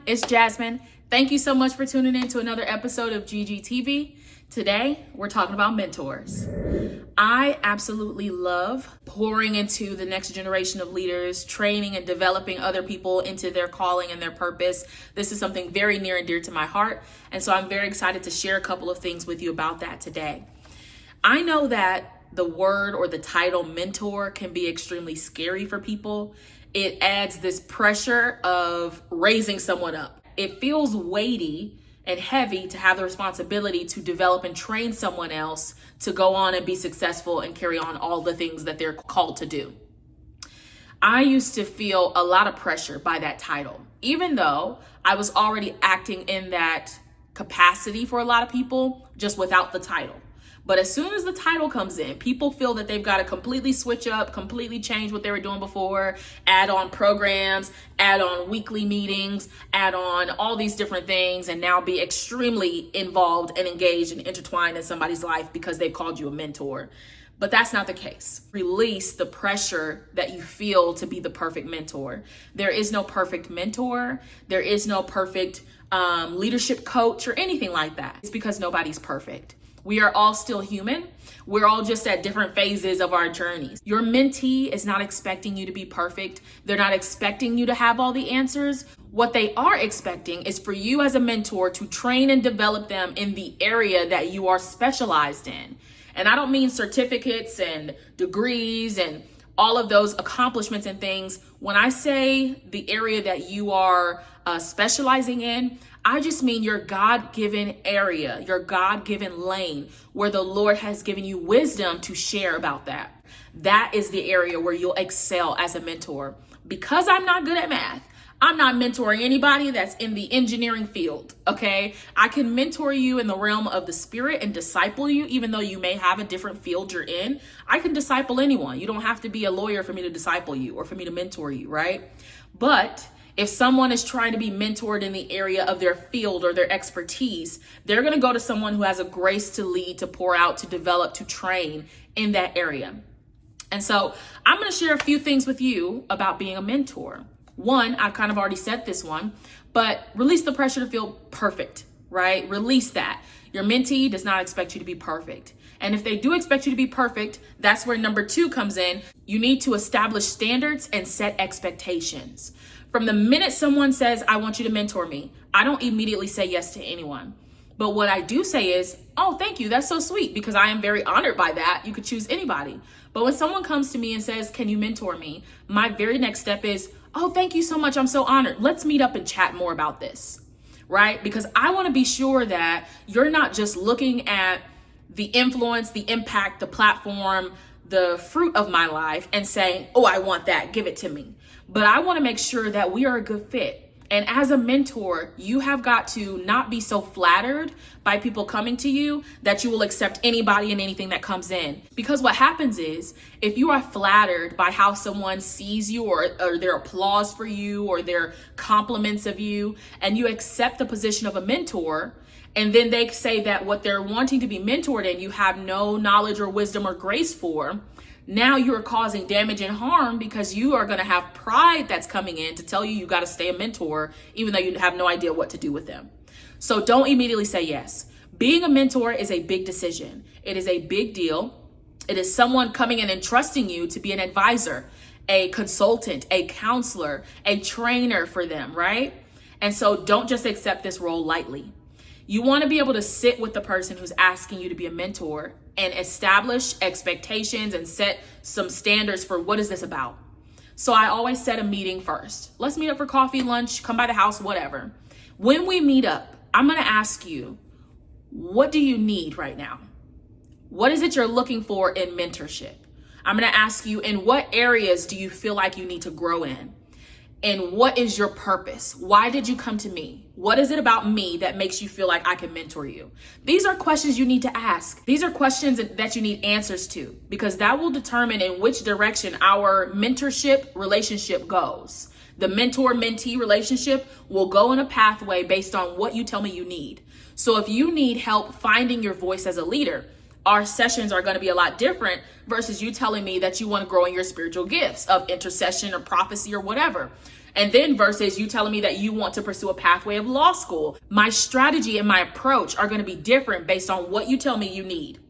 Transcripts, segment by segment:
it's Jasmine. Thank you so much for tuning in to another episode of GGTV. Today, we're talking about mentors. I absolutely love pouring into the next generation of leaders, training and developing other people into their calling and their purpose. This is something very near and dear to my heart. And so I'm very excited to share a couple of things with you about that today. I know that the word or the title mentor can be extremely scary for people. It adds this pressure of raising someone up. It feels weighty and heavy to have the responsibility to develop and train someone else to go on and be successful and carry on all the things that they're called to do. I used to feel a lot of pressure by that title, even though I was already acting in that capacity for a lot of people, just without the title. But as soon as the title comes in, people feel that they've got to completely switch up, completely change what they were doing before, add on programs, add on weekly meetings, add on all these different things, and now be extremely involved and engaged and intertwined in somebody's life because they've called you a mentor. But that's not the case. Release the pressure that you feel to be the perfect mentor. There is no perfect mentor. There is no perfect leadership coach or anything like that. It's because nobody's perfect. We are all still human. We're all just at different phases of our journeys. Your mentee is not expecting you to be perfect. They're not expecting you to have all the answers. What they are expecting is for you as a mentor to train and develop them in the area that you are specialized in. And I don't mean certificates and degrees and all of those accomplishments and things. When I say the area that you are specializing in, I just mean your God-given area, your God-given lane where the Lord has given you wisdom to share about that. That is the area where you'll excel as a mentor. Because I'm not good at math, I'm not mentoring anybody that's in the engineering field, okay? I can mentor you in the realm of the spirit and disciple you, even though you may have a different field you're in. I can disciple anyone. You don't have to be a lawyer for me to disciple you or for me to mentor you, right? But if someone is trying to be mentored in the area of their field or their expertise, they're going to go to someone who has a grace to lead, to pour out, to develop, to train in that area. And so I'm going to share a few things with you about being a mentor. One, I've kind of already said this one, but release the pressure to feel perfect, right? Release that. Your mentee does not expect you to be perfect. And if they do expect you to be perfect, that's where number 2 comes in. You need to establish standards and set expectations. From the minute someone says, I want you to mentor me, I don't immediately say yes to anyone. But what I do say is, oh, thank you. That's so sweet, because I am very honored by that. You could choose anybody. But when someone comes to me and says, can you mentor me? My very next step is, oh, thank you so much. I'm so honored. Let's meet up and chat more about this, right? Because I want to be sure that you're not just looking at the influence, the impact, the platform, the fruit of my life and saying, oh, I want that. Give it to me. But I want to make sure that we are a good fit. And as a mentor, you have got to not be so flattered by people coming to you that you will accept anybody and anything that comes in. Because what happens is, if you are flattered by how someone sees you or their applause for you or their compliments of you, and you accept the position of a mentor, and then they say that what they're wanting to be mentored in, you have no knowledge or wisdom or grace for, now you are causing damage and harm because you are going to have pride that's coming in to tell you you got to stay a mentor, even though you have no idea what to do with them. So don't immediately say yes. Being a mentor is a big decision. It is a big deal. It is someone coming in and trusting you to be an advisor, a consultant, a counselor, a trainer for them, right? And so don't just accept this role lightly. You want to be able to sit with the person who's asking you to be a mentor and establish expectations and set some standards for what is this about. So I always set a meeting first. Let's meet up for coffee, lunch, come by the house, whatever. When we meet up, I'm going to ask you, what do you need right now? What is it you're looking for in mentorship? I'm going to ask you, in what areas do you feel like you need to grow in? And what is your purpose? Why did you come to me? What is it about me that makes you feel like I can mentor you? These are questions you need to ask. These are questions that you need answers to, because that will determine in which direction our mentorship relationship goes. The mentor-mentee relationship will go in a pathway based on what you tell me you need. So if you need help finding your voice as a leader, our sessions are going to be a lot different versus you telling me that you want to grow in your spiritual gifts of intercession or prophecy or whatever. And then versus you telling me that you want to pursue a pathway of law school. My strategy and my approach are going to be different based on what you tell me you need.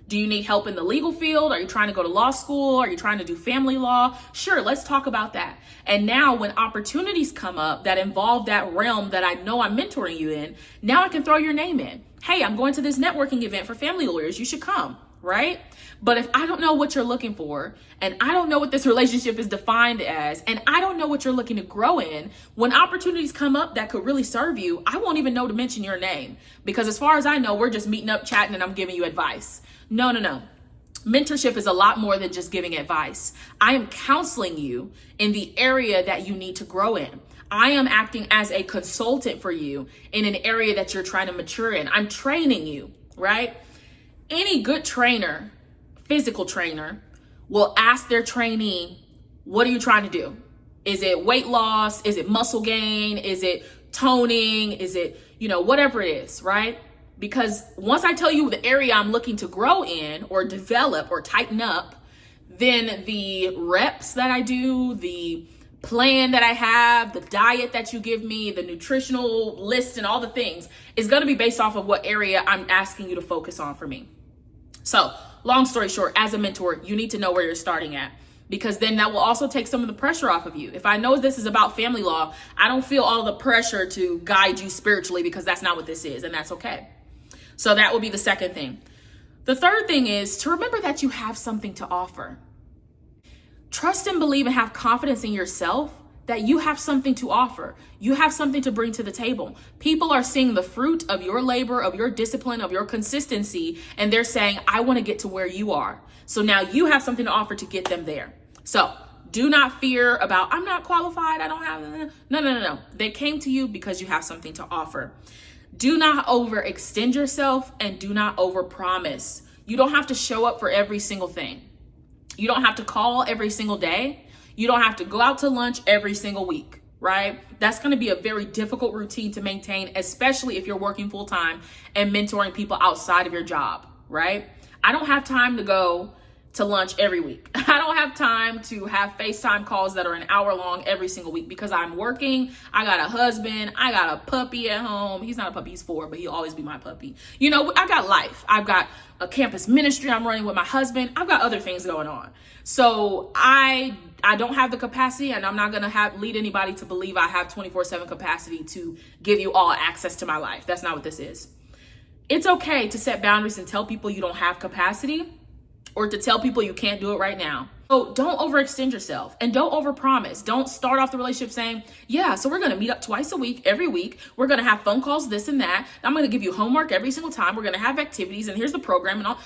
Do you need help in the legal field? Are you trying to go to law school? Are you trying to do family law? Sure, let's talk about that. And now when opportunities come up that involve that realm that I know I'm mentoring you in, now I can throw your name in. Hey, I'm going to this networking event for family lawyers. You should come, right? But if I don't know what you're looking for, and I don't know what this relationship is defined as, and I don't know what you're looking to grow in, when opportunities come up that could really serve you, I won't even know to mention your name. Because as far as I know, we're just meeting up, chatting, and I'm giving you advice. No. Mentorship is a lot more than just giving advice. I am counseling you in the area that you need to grow in. I am acting as a consultant for you in an area that you're trying to mature in. I'm training you, right? Any good trainer, physical trainer, will ask their trainee, what are you trying to do? Is it weight loss? Is it muscle gain? Is it toning? Is it, whatever it is, right? Because once I tell you the area I'm looking to grow in or develop or tighten up, then the reps that I do, the plan that I have, the diet that you give me, the nutritional list and all the things is going to be based off of what area I'm asking you to focus on for me. So long story short, as a mentor, you need to know where you're starting at, because then that will also take some of the pressure off of you. If I know this is about family law, I don't feel all the pressure to guide you spiritually, because that's not what this is, and that's okay. So that will be the second thing. The third thing is to remember that you have something to offer. Trust and believe and have confidence in yourself that you have something to offer. You have something to bring to the table. People are seeing the fruit of your labor, of your discipline, of your consistency, and they're saying, I want to get to where you are. So now you have something to offer to get them there. So do not fear about, I'm not qualified, I don't have, no. They came to you because you have something to offer. Do not overextend yourself and do not overpromise. You don't have to show up for every single thing. You don't have to call every single day. You don't have to go out to lunch every single week, right? That's going to be a very difficult routine to maintain, especially if you're working full time and mentoring people outside of your job, right? I don't have time to go to lunch every week. I don't have time to have FaceTime calls that are an hour long every single week because I'm working. I got a husband. I got a puppy at home. He's not a puppy, he's 4, but he'll always be my puppy. I got life. I've got a campus ministry I'm running with my husband. I've got other things going on. So I don't have the capacity, and I'm not going to lead anybody to believe I have 24/7 capacity to give you all access to my life. That's not what this is. It's okay to set boundaries and tell people you don't have capacity, or to tell people you can't do it right now. So don't overextend yourself and don't overpromise. Don't start off the relationship saying, yeah, so we're going to meet up twice a week, every week. We're going to have phone calls, this and that. I'm going to give you homework every single time. We're going to have activities, and here's the program and all.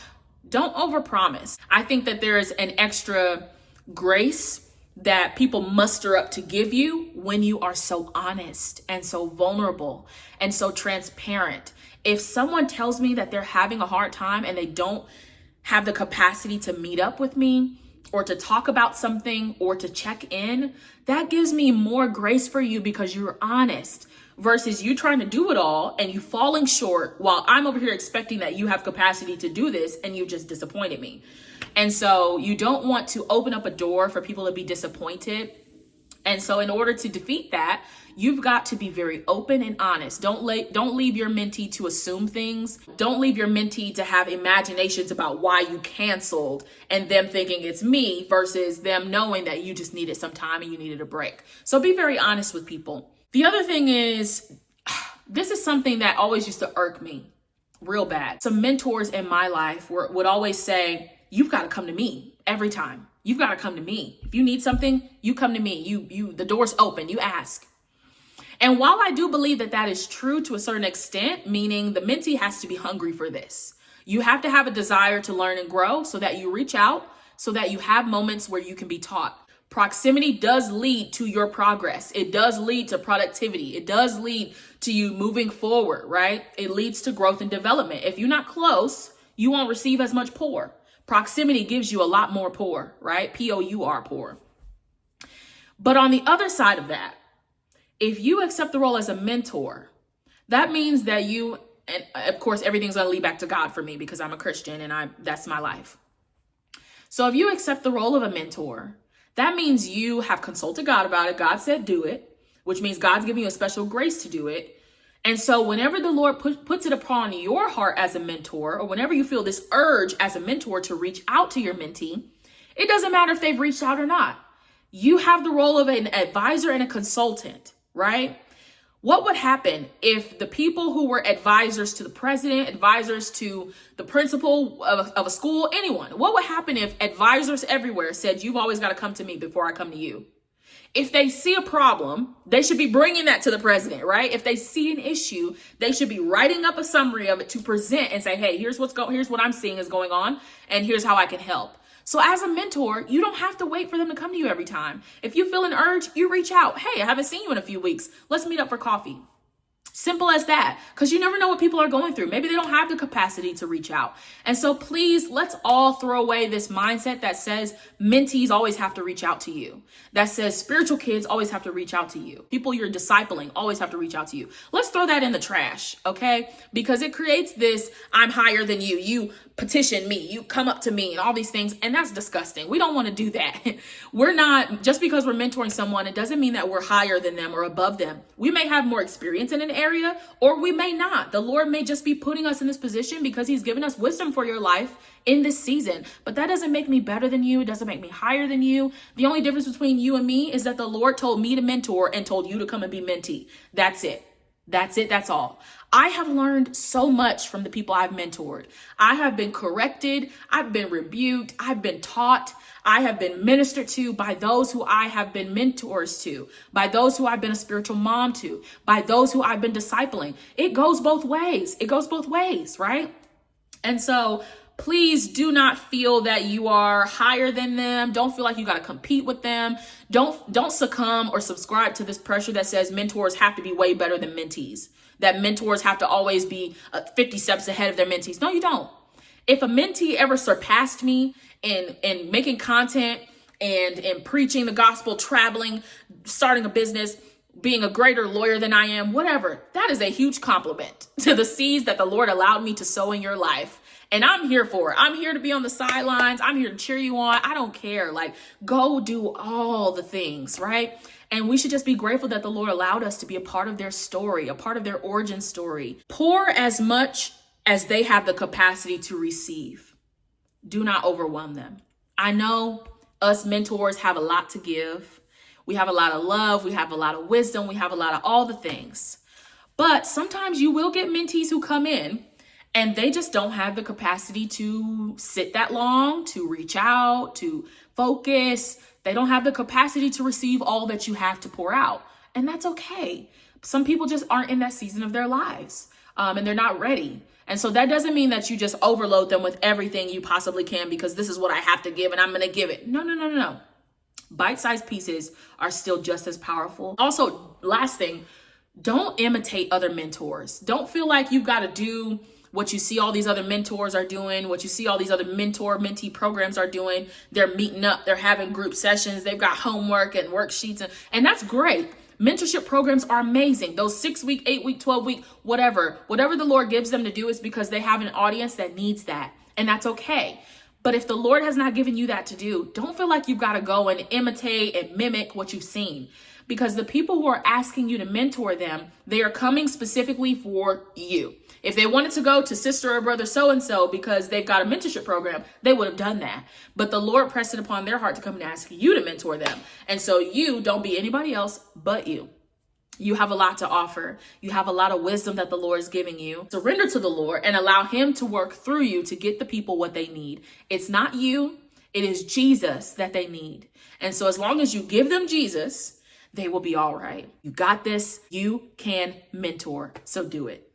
Don't overpromise. I think that there is an extra grace that people muster up to give you when you are so honest and so vulnerable and so transparent. If someone tells me that they're having a hard time and they don't have the capacity to meet up with me or to talk about something or to check in, that gives me more grace for you because you're honest, versus you trying to do it all and you falling short while I'm over here expecting that you have capacity to do this and you just disappointed me. And so you don't want to open up a door for people to be disappointed. And so in order to defeat that, you've got to be very open and honest. Don't leave your mentee to assume things. Don't leave your mentee to have imaginations about why you canceled and them thinking it's me versus them knowing that you just needed some time and you needed a break. So be very honest with people. The other thing is, this is something that always used to irk me real bad. Some mentors in my life would always say, you've got to come to me every time. You've got to come to me. If you need something, you come to me. The door's open. You ask. And while I do believe that that is true to a certain extent, meaning the mentee has to be hungry for this. You have to have a desire to learn and grow so that you reach out, so that you have moments where you can be taught. Proximity does lead to your progress. It does lead to productivity. It does lead to you moving forward, right? It leads to growth and development. If you're not close, you won't receive as much pour. Proximity gives you a lot more pour, right? P-O-U-R, pour. But on the other side of that, if you accept the role as a mentor, that means that you, and of course, everything's going to lead back to God for me because I'm a Christian and that's my life. So if you accept the role of a mentor, that means you have consulted God about it. God said, do it. which means God's giving you a special grace to do it. And so whenever the Lord puts it upon your heart as a mentor, or whenever you feel this urge as a mentor to reach out to your mentee, it doesn't matter if they've reached out or not. You have the role of an advisor and a consultant, right? What would happen if the people who were advisors to the president, advisors to the principal of a school, anyone, what would happen if advisors everywhere said, you've always got to come to me before I come to you? If they see a problem, they should be bringing that to the president, right? If they see an issue, they should be writing up a summary of it to present and say, hey, here's what I'm seeing is going on, and here's how I can help. So as a mentor, you don't have to wait for them to come to you every time. If you feel an urge, you reach out. Hey, I haven't seen you in a few weeks. Let's meet up for coffee. Simple as that, because you never know what people are going through. Maybe they don't have the capacity to reach out. And so please, let's all throw away this mindset that says mentees always have to reach out to you. That says spiritual kids always have to reach out to you. People you're discipling always have to reach out to you. Let's throw that in the trash, okay? Because it creates this, I'm higher than you. You petition me, you come up to me, and all these things. And that's disgusting. We don't want to do that. We're not, just because we're mentoring someone, it doesn't mean that we're higher than them or above them. We may have more experience in an area, or we may not. The Lord may just be putting us in this position because he's given us wisdom for your life in this season. But that doesn't make me better than you. It doesn't make me higher than you. The only difference between you and me is that the Lord told me to mentor and told you to come and be mentee. That's it. That's it. That's all. I have learned so much from the people I've mentored. I have been corrected. I've been rebuked. I've been taught. I have been ministered to by those who I have been mentors to, by those who I've been a spiritual mom to, by those who I've been discipling. It goes both ways. It goes both ways, right? And so please do not feel that you are higher than them. Don't feel like you got to compete with them. Don't succumb or subscribe to this pressure that says mentors have to be way better than mentees, that mentors have to always be 50 steps ahead of their mentees. No, you don't. If a mentee ever surpassed me in making content and in preaching the gospel, traveling, starting a business, being a greater lawyer than I am, whatever, that is a huge compliment to the seeds that the Lord allowed me to sow in your life. And I'm here for it. I'm here to be on the sidelines. I'm here to cheer you on. I don't care. Like, go do all the things, right? And we should just be grateful that the Lord allowed us to be a part of their story, a part of their origin story. Pour as much as they have the capacity to receive. Do not overwhelm them. I know us mentors have a lot to give. We have a lot of love. We have a lot of wisdom. We have a lot of all the things. But sometimes you will get mentees who come in and they just don't have the capacity to sit that long, to reach out, to focus. They don't have the capacity to receive all that you have to pour out. And that's okay. Some people just aren't in that season of their lives, and they're not ready. And so that doesn't mean that you just overload them with everything you possibly can because this is what I have to give and I'm going to give it. No. Bite-sized pieces are still just as powerful. Also, last thing, don't imitate other mentors. Don't feel like you've got to do what you see all these other mentors are doing, what you see all these other mentee programs are doing. They're meeting up, they're having group sessions, they've got homework and worksheets, and that's great. Mentorship programs are amazing. Those 6-week, 8-week, 12-week, whatever the Lord gives them to do is because they have an audience that needs that, and that's okay. But if the Lord has not given you that to do, don't feel like you've got to go and imitate and mimic what you've seen. Because the people who are asking you to mentor them, they are coming specifically for you. If they wanted to go to sister or brother so-and-so because they've got a mentorship program, they would have done that. But the Lord pressed it upon their heart to come and ask you to mentor them. And so you don't be anybody else but you. You have a lot to offer. You have a lot of wisdom that the Lord is giving you. Surrender to the Lord and allow him to work through you to get the people what they need. It's not you. It is Jesus that they need. And so as long as you give them Jesus, they will be all right. You got this. You can mentor. So do it.